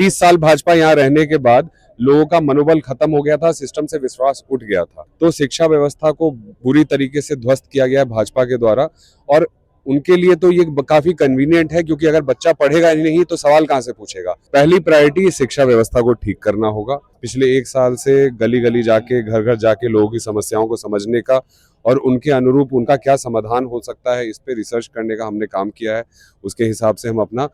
30 साल भाजपा यहाँ रहने के बाद लोगों का मनोबल खत्म हो गया था, सिस्टम से विश्वास उठ गया था। तो शिक्षा व्यवस्था को बुरी तरीके से ध्वस्त किया गया है भाजपा के द्वारा, और उनके लिए तो ये काफी कन्वीनियंट है, क्योंकि अगर बच्चा पढ़ेगा नहीं तो सवाल कहाँ से पूछेगा। पहली प्रायोरिटी शिक्षा व्यवस्था को ठीक करना होगा। पिछले 1 साल से गली गली जाके, घर घर जाके लोगों की समस्याओं को समझने का और उनके अनुरूप उनका क्या समाधान हो सकता है, इस पे रिसर्च करने का हमने काम किया है। उसके हिसाब से हम अपना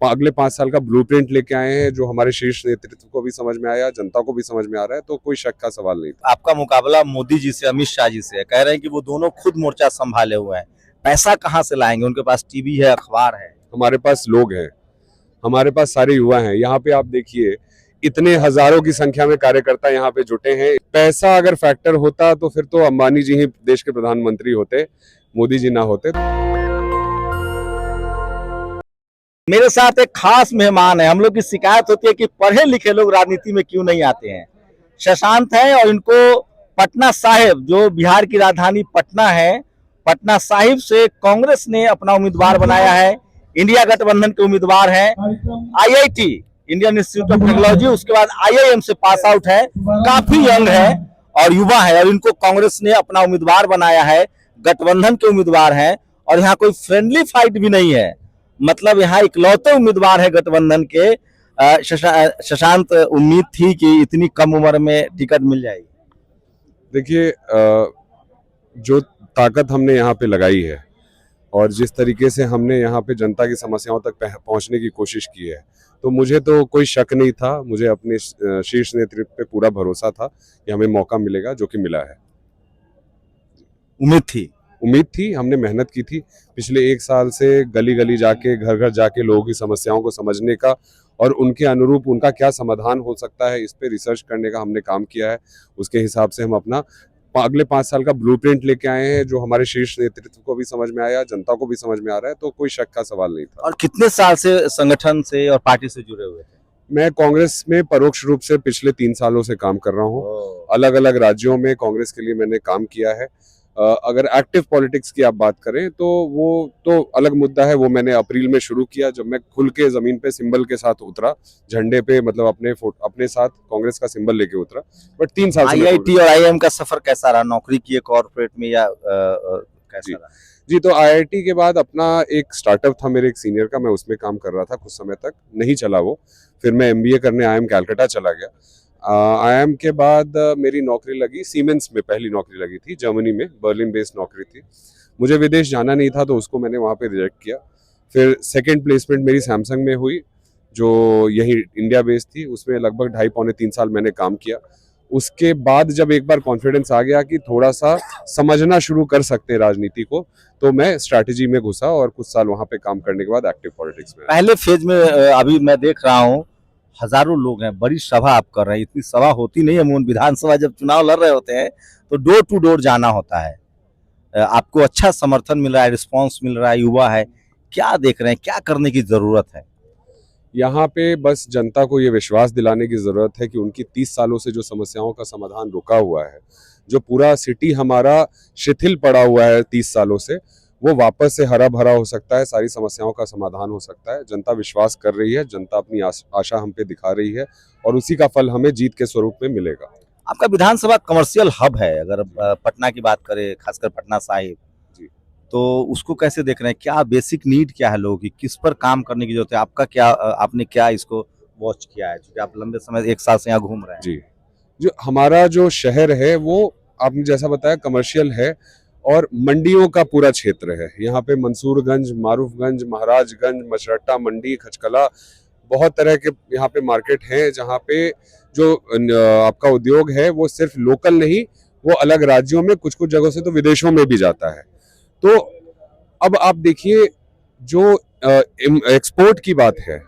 अगले 5 साल का ब्लूप्रिंट लेके आए हैं, जो हमारे शीर्ष नेतृत्व को भी समझ में आया, जनता को भी समझ में आ रहा है, तो कोई शक का सवाल नहीं था। आपका मुकाबला मोदी जी से, अमित शाह जी से है। कह रहे हैं कि वो दोनों खुद मोर्चा संभाले हुए हैं, पैसा कहाँ से लाएंगे? उनके पास टीवी है, अखबार है। हमारे पास लोग हैं, हमारे पास सारे युवा हैं। यहाँ पे आप देखिए, इतने हजारों की संख्या में कार्यकर्ता यहाँ पे जुटे हैं। पैसा अगर फैक्टर होता तो फिर तो अंबानी जी ही देश के प्रधानमंत्री होते, मोदी जी ना होते। मेरे साथ एक खास मेहमान है। हम लोग की शिकायत होती है कि पढ़े लिखे लोग राजनीति में क्यों नहीं आते हैं। शशांक है और इनको पटना साहिब, जो बिहार की राजधानी पटना है, पटना साहिब से कांग्रेस ने अपना उम्मीदवार बनाया है। इंडिया गठबंधन के उम्मीदवार हैं। IIT, Indian institute of technology, उसके बाद आईआईएम से पास आउट है। काफी यंग है और युवा है, और इनको कांग्रेस ने अपना उम्मीदवार बनाया है। गठबंधन के उम्मीदवार हैं और यहाँ कोई फ्रेंडली फाइट भी नहीं है। मतलब यहाँ इकलौते उम्मीदवार है गठबंधन के। शशांक, उम्मीद थी कि इतनी कम उम्र में टिकट मिल जाएगी? देखिए, जो ताकत हमने यहाँ पे लगाई है और जिस तरीके से हमने यहाँ पे जनता की समस्याओं तक पहुँचने की कोशिश की है, तो मुझे तो कोई शक नहीं था। मुझे अपने शीर्ष नेतृत्व पे पूरा भरोसा था कि हमें मौका मिलेगा, जो कि मिला है। उम्मीद थी, हमने मेहनत की थी। पिछले 1 साल से गली गली जाके, घर घर जाके लोगों की समस्याओं को समझने का और उनके अनुरूप उनका क्या समाधान हो सकता है, इस पे रिसर्च करने का हमने काम किया है। उसके हिसाब से हम अपना अगले 5 साल का ब्लूप्रिंट लेके आए हैं, जो हमारे शीर्ष नेतृत्व को भी समझ में आया, जनता को भी समझ में आ रहा है, तो कोई शक का सवाल नहीं था। और कितने साल से संगठन से और पार्टी से जुड़े हुए थे? मैं कांग्रेस में परोक्ष रूप से पिछले 3 सालों से काम कर रहा हूँ। अलग अलग राज्यों में कांग्रेस के लिए मैंने काम किया है। अगर एक्टिव पॉलिटिक्स की आप बात करें तो वो तो अलग मुद्दा है। वो मैंने अप्रैल में शुरू किया, जब मैं खुल के जमीन पे सिंबल के साथ उतरा, झंडे पे, मतलब अपने साथ कांग्रेस का सिंबल लेके उतरा। बट 3 साल से आईआईटी और आईआईएम का सफर कैसा रहा? नौकरी की कॉर्पोरेट में या कैसा रहा? जी, तो आईआईटी के बाद अपना एक स्टार्टअप था मेरे एक सीनियर का, मैं उसमें काम कर रहा था कुछ समय तक, नहीं चला वो। फिर मैं एमबीए करने आईआईएम कलकत्ता चला गया। आईआईएम के बाद मेरी नौकरी लगी सीमेंस में, पहली नौकरी लगी थी जर्मनी में, बर्लिन बेस्ड नौकरी थी। मुझे विदेश जाना नहीं था, तो उसको मैंने वहाँ पे रिजेक्ट किया। फिर सेकंड प्लेसमेंट मेरी सैमसंग में हुई, जो यही इंडिया बेस्ड थी। उसमें लगभग 2.5-3 साल मैंने काम किया। उसके बाद जब एक बार कॉन्फिडेंस आ गया कि थोड़ा सा समझना शुरू कर सकते हैं राजनीति को, तो मैं स्ट्रैटेजी में घुसा और कुछ साल वहाँ पे काम करने के बाद एक्टिव पॉलिटिक्स में। पहले फेज में अभी मैं देख रहा हूँ हजारों लोग हैं, बड़ी सभा आप कर रहे हैं। इतनी सभा होती नहीं है। विधानसभा जब चुनाव लड़ रहे होते हैं तो डोर टू डोर जाना होता है। आपको अच्छा समर्थन मिल रहा है, रिस्पांस मिल रहा है, युवा है, क्या देख रहे हैं, क्या करने की जरूरत है? यहाँ पे बस जनता को ये विश्वास दिलाने की ज़रूरत है कि उनकी 30 सालों से जो समस्याओं का समाधान रुका हुआ है, जो पूरा सिटी हमारा शिथिल पड़ा हुआ है 30 सालों से, वो वापस से हरा भरा हो सकता है, सारी समस्याओं का समाधान हो सकता है। जनता विश्वास कर रही है, जनता अपनी आशा हम पे दिखा रही है, और उसी का फल हमें जीत के स्वरूप में मिलेगा। आपका विधानसभा कमर्शियल हब है, अगर पटना की बात करें, खासकर पटना साहिब, तो उसको कैसे देख रहे हैं? क्या बेसिक नीड क्या है लोगों की? किस पर काम करने की जरूरत है? आपका क्या, आपने क्या इसको वॉच किया है, क्योंकि आप लंबे समय 1 साल से यहाँ घूम रहे हैं? जी, जो हमारा जो शहर है वो आपने जैसा बताया कमर्शियल है, और मंडियों का पूरा क्षेत्र है। यहाँ पे मंसूरगंज, मारूफगंज, महाराजगंज, मछरट्टा मंडी, खचकला, बहुत तरह के यहाँ पे मार्केट हैं, जहाँ पे जो आपका उद्योग है वो सिर्फ लोकल नहीं, वो अलग राज्यों में, कुछ कुछ जगहों से तो विदेशों में भी जाता है। तो अब आप देखिए, जो एक्सपोर्ट की बात है,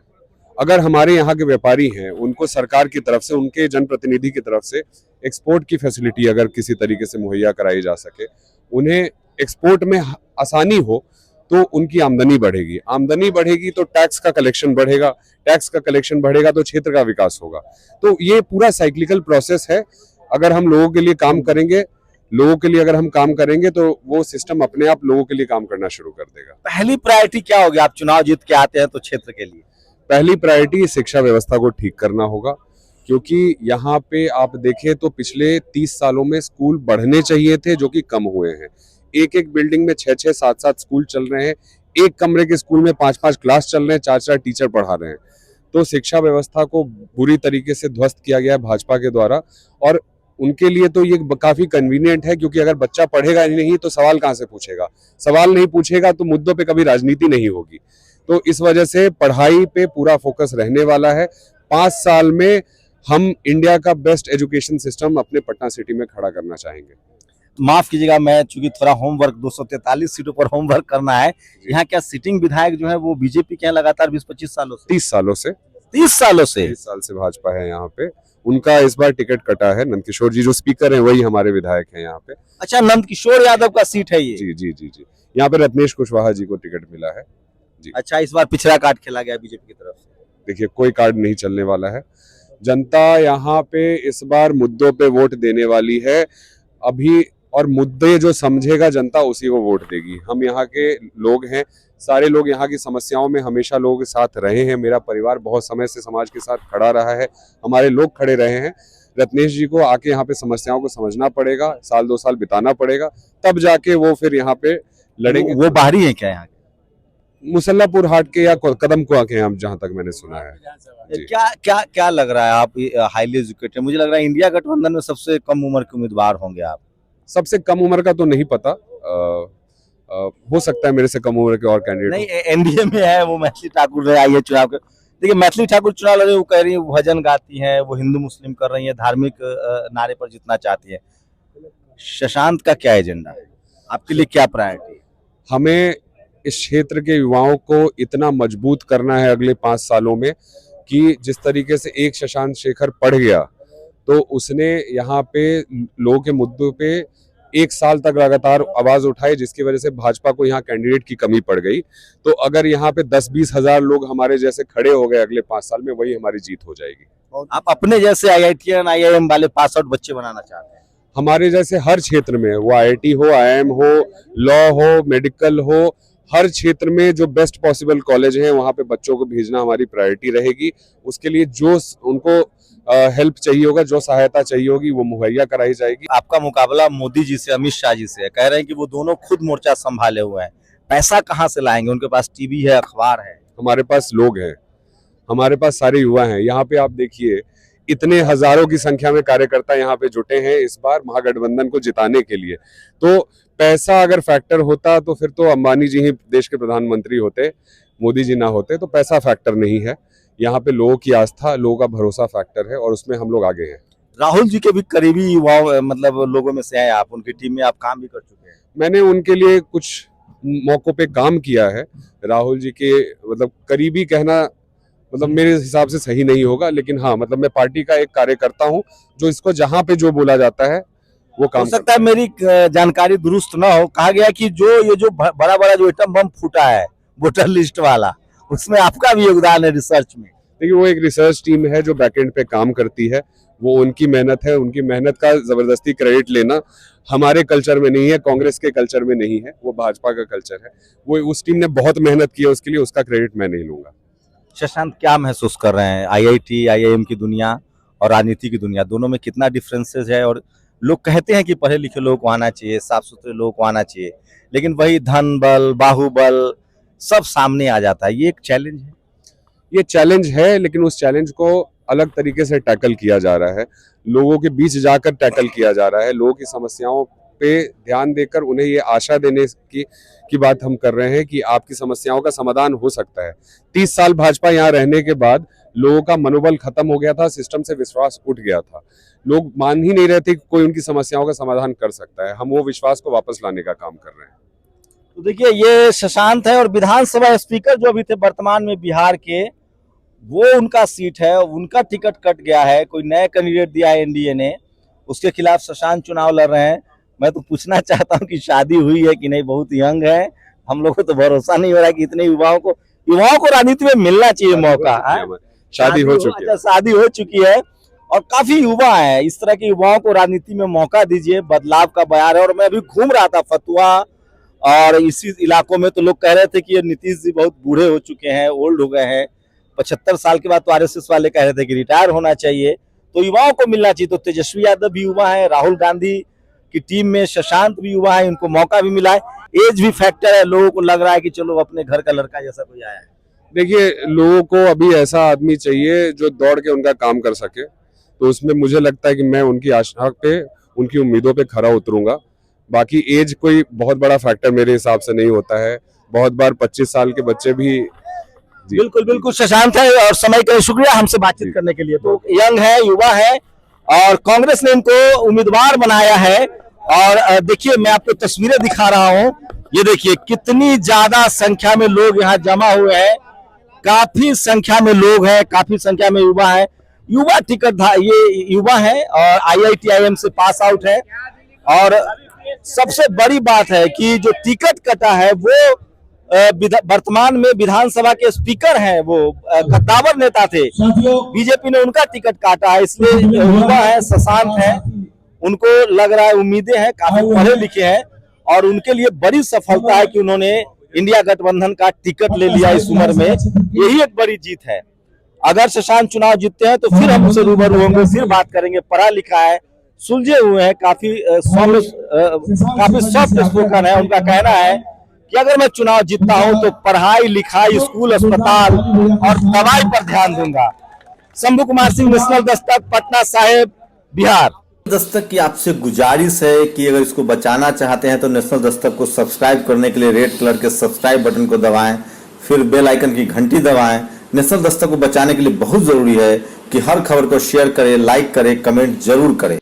अगर हमारे यहाँ के व्यापारी हैं, उनको सरकार की तरफ से, उनके जनप्रतिनिधि की तरफ से एक्सपोर्ट की फैसिलिटी अगर किसी तरीके से मुहैया कराई जा सके, उन्हें एक्सपोर्ट में आसानी हो, तो उनकी आमदनी बढ़ेगी। आमदनी बढ़ेगी तो टैक्स का कलेक्शन बढ़ेगा, टैक्स का कलेक्शन बढ़ेगा तो क्षेत्र का विकास होगा। तो ये पूरा साइक्लिकल प्रोसेस है। अगर हम लोगों के लिए काम करेंगे, लोगों के लिए अगर हम काम करेंगे, तो वो सिस्टम अपने आप लोगों के लिए काम करना शुरू कर देगा। पहली प्रायोरिटी क्या होगी? आप चुनाव जीत के आते हैं तो क्षेत्र के लिए पहली प्रायोरिटी शिक्षा व्यवस्था को ठीक करना होगा, क्योंकि यहाँ पे आप देखें तो पिछले 30 सालों में स्कूल बढ़ने चाहिए थे जो कि कम हुए हैं। एक एक बिल्डिंग में 6-6, 7-7 स्कूल चल रहे हैं, एक कमरे के स्कूल में 5-5 क्लास चल रहे हैं, 4-4 टीचर पढ़ा रहे हैं। तो शिक्षा व्यवस्था को बुरी तरीके से ध्वस्त किया गया है भाजपा के द्वारा, और उनके लिए तो ये काफी कन्वीनियंट है, क्योंकि अगर बच्चा पढ़ेगा नहीं तो सवाल कहाँ से पूछेगा, सवाल नहीं पूछेगा तो मुद्दों पे कभी राजनीति नहीं होगी। तो इस वजह से पढ़ाई पे पूरा फोकस रहने वाला है। 5 साल में हम इंडिया का बेस्ट एजुकेशन सिस्टम अपने पटना सिटी में खड़ा करना चाहेंगे। माफ कीजिएगा, मैं चूंकि थोड़ा होमवर्क 243 सीटों पर होमवर्क करना है। यहाँ क्या सिटिंग विधायक जो है वो बीजेपी के हैं लगातार 20-25 सालों से? 30 सालों से 30 सालों से 30 साल से भाजपा है यहाँ पे। उनका इस बार टिकट कटा है। नंदकिशोर जी जो स्पीकर हैं वही हमारे विधायक हैं यहाँ पे। अच्छा, नंदकिशोर यादव का सीट है ये? जी जी जी जी, यहाँ पे रत्नेश कुशवाहा जी को टिकट मिला है। अच्छा, इस बार पिछड़ा कार्ड खेला गया बीजेपी की तरफ से? देखिए, कोई कार्ड नहीं चलने वाला है। जनता यहाँ पे इस बार मुद्दों पे वोट देने वाली है अभी, और मुद्दे जो समझेगा जनता उसी को वोट देगी। हम यहाँ के लोग हैं, सारे लोग यहाँ की समस्याओं में हमेशा लोगों के साथ रहे हैं। मेरा परिवार बहुत समय से समाज के साथ खड़ा रहा है, हमारे लोग खड़े रहे हैं। रत्नेश जी को आके यहाँ पे समस्याओं को समझना पड़ेगा, 1-2 साल बिताना पड़ेगा, तब जाके वो फिर यहाँ पे लड़ेंगे। वो बाहरी है क्या यहाँ? मुसल्लापुर हाट के या कदम को आके हम, जहां तक मैंने सुना है। जी। क्या क्या क्या लग रहा है, आप हाईली एजुकेटेड, मुझे लग रहा है इंडिया गठबंधन में सबसे कम उम्र के उम्मीदवार होंगे आप। सबसे कम उम्र का तो नहीं पता, हो सकता है मेरे से कम उम्र के और कैंडिडेट नहीं, एनडीए में है वो मैथिली ठाकुर रहे आई है चुनाव के। देखिए, मैथिली ठाकुर चुनाव लड़ रही है, वो कह रही है वो भजन गाती है, वो हिंदू मुस्लिम कर रही है, धार्मिक नारे पर जीतना चाहती है। शशांक का क्या एजेंडा है, आपके लिए क्या प्रायोरिटी? हमें इस क्षेत्र के युवाओं को इतना मजबूत करना है अगले 5 सालों में कि जिस तरीके से एक शशांक शेखर पढ़ गया तो उसने यहाँ पे लोगों के मुद्दों पे 1 साल तक लगातार आवाज उठाई, जिसकी वजह से भाजपा को यहाँ कैंडिडेट की कमी पड़ गई। तो अगर यहाँ पे 10-20 हजार लोग हमारे जैसे खड़े हो गए अगले 5 साल में, वही हमारी जीत हो जाएगी। आप अपने जैसे IITian IIM वाले पास आउट बच्चे बनाना चाहते हैं? हमारे जैसे हर क्षेत्र में, वो IIT हो, IIM हो, लॉ हो, मेडिकल हो, हर क्षेत्र में जो बेस्ट पॉसिबल कॉलेज हैं वहाँ पे बच्चों को भेजना हमारी प्रायोरिटी रहेगी। उसके लिए जो उनको हेल्प चाहिए होगा, जो सहायता चाहिए होगी, वो मुहैया कराई जाएगी। आपका मुकाबला मोदी जी से, अमित शाह जी से है। कह रहे हैं कि वो दोनों खुद मोर्चा संभाले हुए हैं, पैसा कहाँ से लाएंगे? उनके पास टीवी है, अखबार है। हमारे पास लोग हैं, हमारे पास सारे युवा हैं। यहाँ पे आप देखिए, इतने हजारों की संख्या में कार्यकर्ता यहाँ पे जुटे हैं इस बार महागठबंधन को जिताने के लिए। तो पैसा अगर फैक्टर होता तो फिर तो अंबानी जी ही देश के प्रधानमंत्री होते, मोदी जी ना होते। तो पैसा फैक्टर नहीं है, यहाँ पे लोगों की आस्था, लोगों का भरोसा फैक्टर है, और उसमें हम लोग आगे हैं। राहुल जी के भी करीबी युवाओं मतलब लोगों में से हैं आप, उनकी टीम में आप काम भी कर चुके हैं। मैंने उनके लिए कुछ मौकों पे काम किया है। राहुल जी के मतलब करीबी कहना मतलब मेरे हिसाब से सही नहीं होगा, लेकिन हाँ, मतलब मैं पार्टी का एक कार्यकर्ता हूँ जो इसको जहाँ पे जो बोला जाता है वो काम हो सकता है मेरी जानकारी दुरुस्त ना हो, कहा गया कि ये जो बड़ा बड़ा जो एटम बम फूटा है वोटर लिस्ट वाला, उसमें आपका भी योगदान है रिसर्च में। देखिए, वो एक रिसर्च टीम है जो बैकएंड पे काम करती है, वो उनकी मेहनत है। उनकी मेहनत का जबरदस्ती क्रेडिट लेना हमारे कल्चर में नहीं है, कांग्रेस के कल्चर में नहीं है, वो भाजपा का कल्चर है। वो उस टीम ने बहुत मेहनत की है, उसके लिए उसका क्रेडिट मैं नहीं लूंगा। शशांक, क्या महसूस कर रहे हैं IIT IIM की दुनिया और राजनीति की दुनिया, दोनों में कितना डिफरेंसेस है? और लोग कहते हैं कि पढ़े लिखे लोग को आना चाहिए, साफ सुथरे लोग को आना चाहिए, लेकिन वही धन बल, बाहुबल सब सामने आ जाता है। ये एक चैलेंज है। ये चैलेंज है, लेकिन उस चैलेंज को अलग तरीके से टैकल किया जा रहा है, लोगों के बीच जाकर टैकल किया जा रहा है। लोगों की समस्याओं पे ध्यान देकर उन्हें ये आशा देने की बात हम कर रहे हैं कि आपकी समस्याओं का समाधान हो सकता है। 30 साल भाजपा यहाँ रहने के बाद लोगों का मनोबल खत्म हो गया था, सिस्टम से विश्वास उठ गया था, लोग मान ही नहीं रहे थे कि कोई उनकी समस्याओं का समाधान कर सकता है। हम वो विश्वास को वापस लाने का काम कर रहे हैं। तो देखिए, ये शशांक है, और विधानसभा स्पीकर जो अभी थे वर्तमान में बिहार के, वो उनका सीट है, उनका टिकट कट गया है, कोई नया कैंडिडेट दिया है एनडीए ने, उसके खिलाफ शशांक चुनाव लड़ रहे हैं। मैं तो पूछना चाहता हूं कि शादी हुई है कि नहीं, बहुत यंग है, हम लोग को तो भरोसा नहीं हो रहा है कि इतने युवाओं को राजनीति में मिलना चाहिए मौका। शादी हो चुकी है। शादी हो चुकी है और काफी युवा है। इस तरह के युवाओं को राजनीति में मौका दीजिए, बदलाव का बयार है। और मैं अभी घूम रहा था फतुहा और इसी इलाकों में, तो लोग कह रहे थे कि ये नीतीश जी बहुत बूढ़े हो चुके हैं, ओल्ड हो गए हैं, 75 साल के बाद तो आरएसएस वाले कह रहे थे कि रिटायर होना चाहिए, तो युवाओं को मिलना चाहिए। तो तेजस्वी यादव भी युवा है, राहुल गांधी की टीम में शशांक भी युवा है, इनको मौका भी मिला है। एज भी फैक्टर है, लोगों को लग रहा है कि चलो अपने घर का लड़का जैसा कोई आया है। देखिए, लोगों को अभी ऐसा आदमी चाहिए जो दौड़ के उनका काम कर सके, तो उसमें मुझे लगता है कि मैं उनकी आशा पे, उनकी उम्मीदों पे खरा उतरूंगा। बाकी एज कोई बहुत बड़ा फैक्टर मेरे हिसाब से नहीं होता है। बहुत बार 25 साल के बच्चे भी बिल्कुल बिल्कुल शशांक है, और समय का शुक्रिया हमसे बातचीत करने के लिए। तो यंग है, युवा है, और कांग्रेस ने इनको उम्मीदवार बनाया है। और देखिए, मैं आपको तस्वीरें दिखा रहा हूं, ये देखिए कितनी ज्यादा संख्या में लोग यहाँ जमा हुए हैं। काफी संख्या में लोग हैं, काफी संख्या में युवा है। युवा टिकट ये युवा है और IITIM से पास आउट है। और सबसे बड़ी बात है कि जो टिकट कटा है वो वर्तमान में विधानसभा के स्पीकर हैं, वो कद्दावर नेता थे, बीजेपी ने उनका टिकट काटा है। इसलिए युवा है, शशांक है, उनको लग रहा है, उम्मीदें हैं, काफी पढ़े लिखे हैं, और उनके लिए बड़ी सफलता है कि उन्होंने इंडिया गठबंधन का टिकट ले लिया इस उम्र में। यही एक बड़ी जीत है। अगर शशांक चुनाव जीतते हैं तो फिर हम उनसे रूबरू होंगे, फिर बात करेंगे। पढ़ा लिखा है, सुलझे हुए हैं, काफी सॉफ्ट स्पोकन है। उनका कहना है कि अगर मैं चुनाव जीतता हूं तो पढ़ाई लिखाई, स्कूल, अस्पताल और दवाई पर ध्यान दूंगा। शंभू कुमार सिंह, नेशनल दस्तक, पटना साहिब, बिहार। दस्तक की आपसे गुजारिश है कि अगर इसको बचाना चाहते हैं तो नेशनल दस्तक को सब्सक्राइब करने के लिए रेड कलर के सब्सक्राइब बटन को दबाएं, फिर बेल आइकन की घंटी दबाएं। नेशनल दस्तक को बचाने के लिए बहुत जरूरी है कि हर खबर को शेयर करें, लाइक करें, कमेंट जरूर करें।